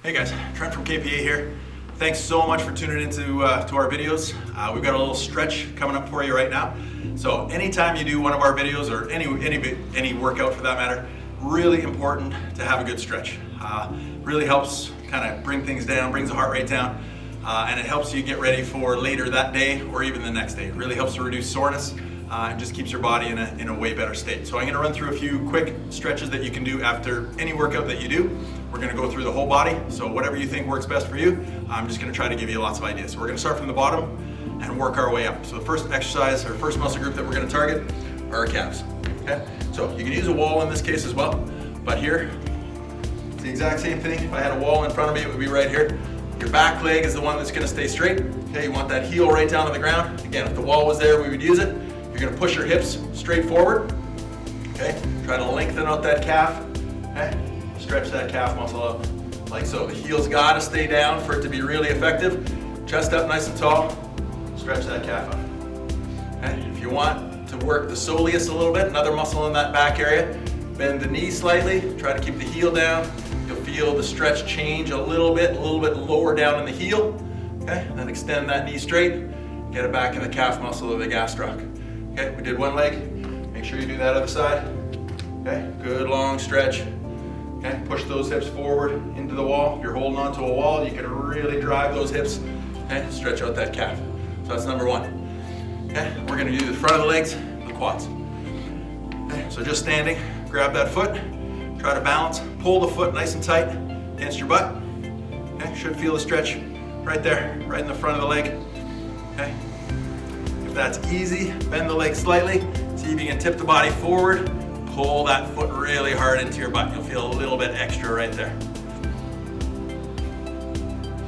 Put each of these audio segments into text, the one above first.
Hey guys, Trent from KPA here. Thanks so much for tuning into to our videos. We've got a little stretch coming up for you right now. So anytime you do one of our videos or any workout for that matter, really important to have a good stretch. Really helps kind of bring things down, brings the heart rate down, and it helps you get ready for later that day or even the next day. It really helps to reduce soreness and just keeps your body in a way better state. So I'm going to run through a few quick stretches that you can do after any workout that you do. We're going to go through the whole body, so whatever you think works best for you, I'm just going to try to give you lots of ideas. So we're going to start from the bottom and work our way up. So the first exercise or first muscle group that we're going to target are our calves. Okay? So you can use a wall in this case as well, but here it's the exact same thing. If I had a wall in front of me, it would be right here. Your back leg is the one that's going to stay straight. Okay, you want that heel right down to the ground. Again, if the wall was there, we would use it. You're going to push your hips straight forward. Okay, try to lengthen out that calf. Okay, stretch that calf muscle out like so. The heel's got to stay down for it to be really effective. Chest up nice and tall. Stretch that calf up. Okay, if you want to work the soleus a little bit, another muscle in that back area, bend the knee slightly. Try to keep the heel down. You'll feel the stretch change a little bit lower down in the heel. Okay, and then extend that knee straight. Get it back in the calf muscle of the gastroc. Okay, we did one leg. Make sure you do that other side. Okay, good long stretch. Okay, push those hips forward into the wall. If you're holding onto a wall, you can really drive those hips and stretch out that calf. So that's number one. Okay, we're gonna do the front of the legs, the quads. Okay, so just standing, grab that foot, try to balance, pull the foot nice and tight against your butt. Okay, should feel the stretch right there, right in the front of the leg. Okay. If that's easy, bend the leg slightly. See if you can tip the body forward. Pull that foot really hard into your butt. You'll feel a little bit extra right there.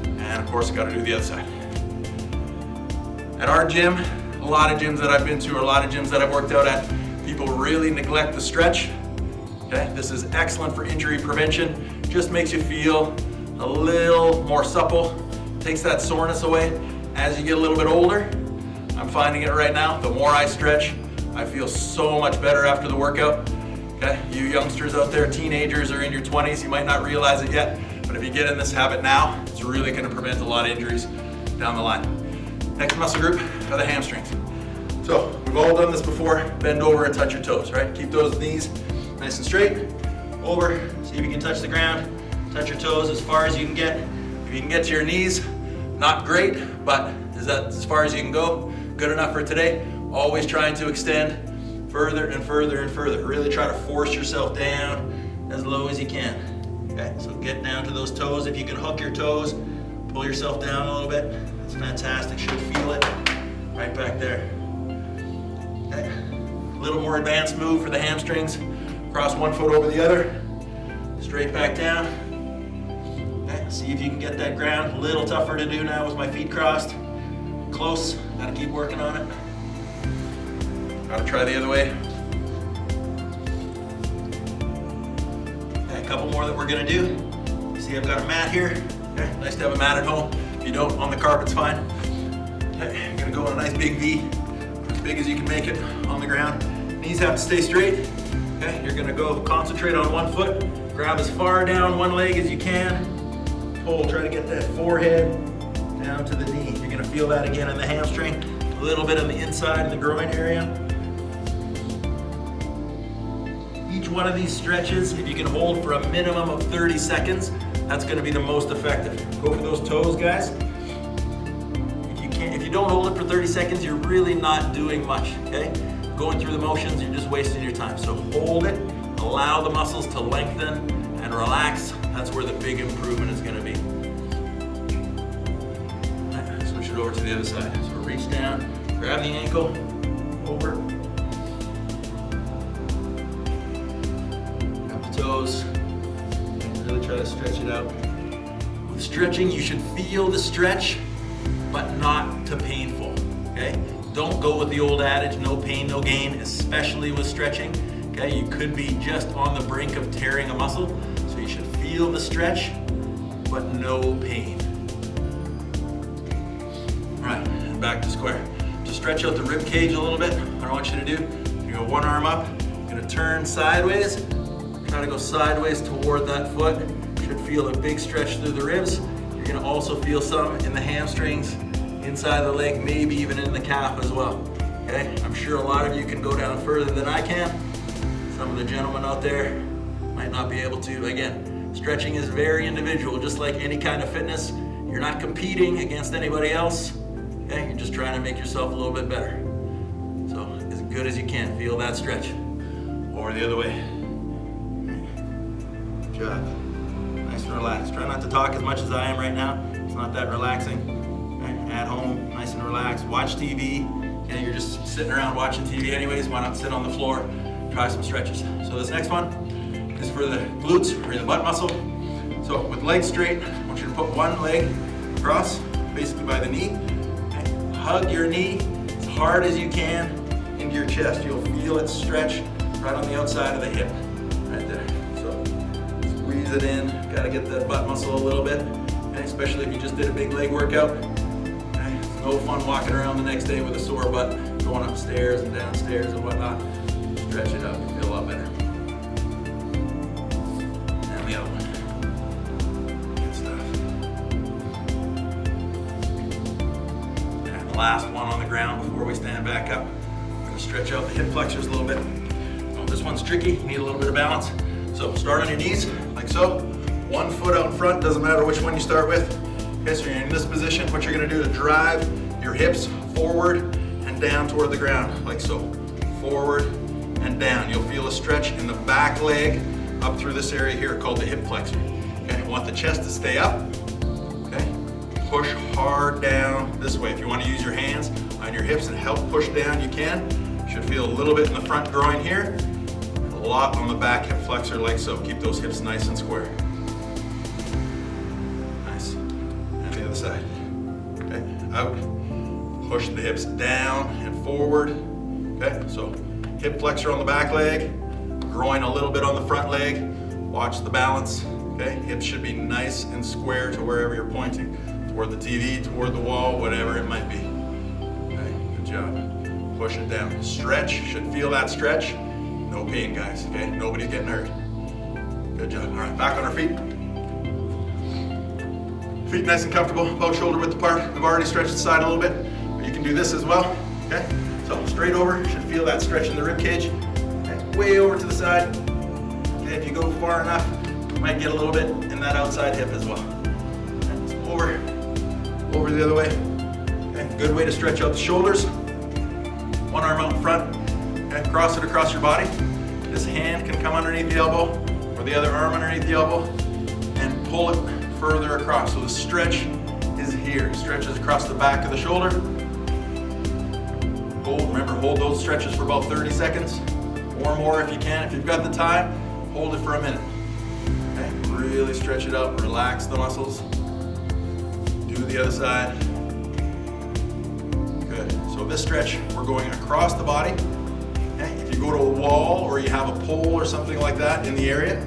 And of course, got to do the other side. At our gym, a lot of gyms that I've been to, or a lot of gyms that I've worked out at, people really neglect the stretch. Okay, this is excellent for injury prevention. Just makes you feel a little more supple. Takes that soreness away. As you get a little bit older, I'm finding it right now, the more I stretch, I feel so much better after the workout. Okay, you youngsters out there, teenagers or in your 20s, you might not realize it yet, but if you get in this habit now, it's really going to prevent a lot of injuries down the line. Next muscle group are the hamstrings. So we've all done this before. Bend over and touch your toes, right? Keep those knees nice and straight. Over, see if you can touch the ground. Touch your toes as far as you can get. If you can get to your knees, not great, but is that as far as you can go? Good enough for today. Always trying to extend further and further and further. Really try to force yourself down as low as you can. Okay, so get down to those toes. If you can hook your toes, pull yourself down a little bit. It's fantastic. Should feel it right back there. Okay, a little more advanced move for the hamstrings. Cross one foot over the other. Straight back down. Okay, see if you can get that ground. A little tougher to do now with my feet crossed. Close, gotta keep working on it. Gotta try the other way. Okay, a couple more that we're gonna do. See, I've got a mat here. Okay, nice to have a mat at home. If you don't, on the carpet's fine. Okay, I'm gonna go in a nice big V, as big as you can make it on the ground. Knees have to stay straight. Okay, you're gonna go concentrate on one foot. Grab as far down one leg as you can. Pull, try to get that forehead down to the knee. You're gonna feel that again in the hamstring, a little bit on the inside in the groin area. Each one of these stretches, if you can hold for a minimum of 30 seconds, that's gonna be the most effective. Go for those toes, guys. If you don't hold it for 30 seconds, you're really not doing much, okay? Going through the motions, you're just wasting your time. So hold it, allow the muscles to lengthen and relax. That's where the big improvement is gonna be. Switch it over to the other side. So reach down, grab the ankle, over. Grab the toes, really try to stretch it out. With stretching, you should feel the stretch, but not too painful, okay? Don't go with the old adage, no pain, no gain, especially with stretching. Okay, you could be just on the brink of tearing a muscle, so you should feel the stretch, but no pain. All right, and back to square. Just stretch out the rib cage a little bit. What I want you to do, you go one arm up, you're gonna turn sideways, try to go sideways toward that foot. should feel a big stretch through the ribs. You're gonna also feel some in the hamstrings, inside the leg, maybe even in the calf as well. Okay, I'm sure a lot of you can go down further than I can. Some of the gentlemen out there might not be able to. Again, stretching is very individual, just like any kind of fitness. You're not competing against anybody else. Okay, you're just trying to make yourself a little bit better. So as good as you can, feel that stretch. Over the other way. Good job. Nice and relaxed. Try not to talk as much as I am right now. It's not that relaxing. Okay, at home, nice and relaxed. Watch TV. Okay, you're just sitting around watching TV anyways. Why not sit on the floor? Try some stretches. So this next one is for the glutes or the butt muscle. So with legs straight, I want you to put one leg across, basically by the knee. Okay. Hug your knee as hard as you can into your chest. You'll feel it stretch right on the outside of the hip, right there. So squeeze it in. Got to get that butt muscle a little bit, okay? Especially if you just did a big leg workout. Okay? It's no fun walking around the next day with a sore butt, going upstairs and downstairs and whatnot. Stretch it out, you feel a lot better. And the other one. Good stuff. And the last one on the ground before we stand back up. We're going to stretch out the hip flexors a little bit. Oh, this one's tricky, you need a little bit of balance. So start on your knees, like so. One foot out in front, doesn't matter which one you start with. Okay, so you're in this position. What you're going to do is drive your hips forward and down toward the ground, like so. Forward and down. You'll feel a stretch in the back leg up through this area here called the hip flexor. Okay, want the chest to stay up. Okay, push hard down this way. If you want to use your hands on your hips and help push down, you can. You should feel a little bit in the front groin here, a lot on the back hip flexor like so. Keep those hips nice and square. Nice. And the other side. Okay, out. Push the hips down and forward. Okay, so hip flexor on the back leg, groin a little bit on the front leg. Watch the balance. Okay, hips should be nice and square to wherever you're pointing, toward the TV, toward the wall, whatever it might be. Okay, good job. Push it down. Stretch. Should feel that stretch. No pain, guys. Okay, nobody's getting hurt. Good job. All right, back on our feet. Feet nice and comfortable, about shoulder width apart. We've already stretched the side a little bit, but you can do this as well. Okay. So straight over, you should feel that stretch in the rib cage. Okay, way over to the side. Okay, if you go far enough, you might get a little bit in that outside hip as well. Okay, so over the other way. Okay, good way to stretch out the shoulders. One arm out in front. Okay, cross it across your body. This hand can come underneath the elbow, or the other arm underneath the elbow, and pull it further across. So the stretch is here. Stretches across the back of the shoulder. Remember, hold those stretches for about 30 seconds or more if you can. If you've got the time, hold it for a minute. Okay, really stretch it out, relax the muscles. Do the other side. Good. So this stretch, we're going across the body. Okay, if you go to a wall or you have a pole or something like that in the area,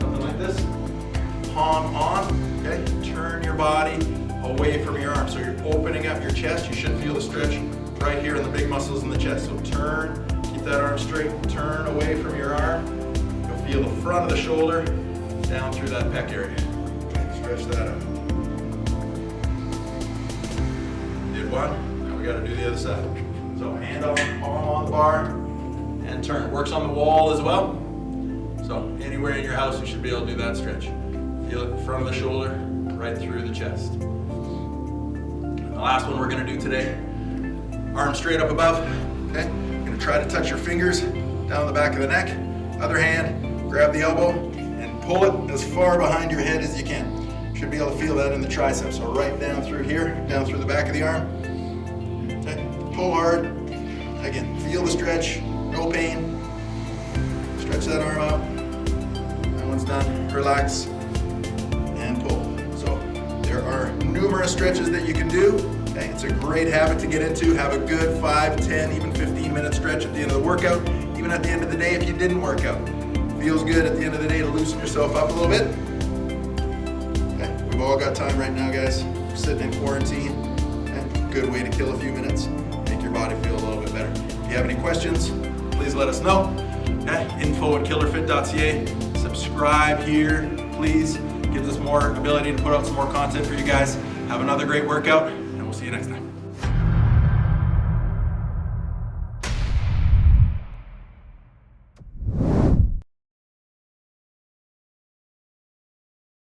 something like this, palm on, okay, turn your body away from your arm. So you're opening up your chest. You should feel the stretch right here in the big muscles in the chest. So turn, keep that arm straight, turn away from your arm. You'll feel the front of the shoulder down through that pec area. Okay, stretch that out. Did one, now we gotta do the other side. So hand on, palm on the bar, and turn. Works on the wall as well. So anywhere in your house, you should be able to do that stretch. Feel it in front of the shoulder, right through the chest. The last one we're going to do today, arms straight up above. Okay, you're going to try to touch your fingers down the back of the neck. Other hand, grab the elbow and pull it as far behind your head as you can. You should be able to feel that in the triceps. So right down through here, down through the back of the arm. Okay, pull hard. Again, feel the stretch, no pain. Stretch that arm out. That one's done. Relax and pull. So there are numerous stretches that you can do. Okay, it's a great habit to get into. Have a good 5, 10, even 15-minute stretch at the end of the workout. Even at the end of the day if you didn't work out. Feels good at the end of the day to loosen yourself up a little bit. Okay, we've all got time right now, guys. We're sitting in quarantine. Okay, good way to kill a few minutes. Make your body feel a little bit better. If you have any questions, please let us know. Okay, info@killerfit.ca. subscribe here, please. Gives us more ability to put out some more content for you guys. Have another great workout, and we'll see you next time.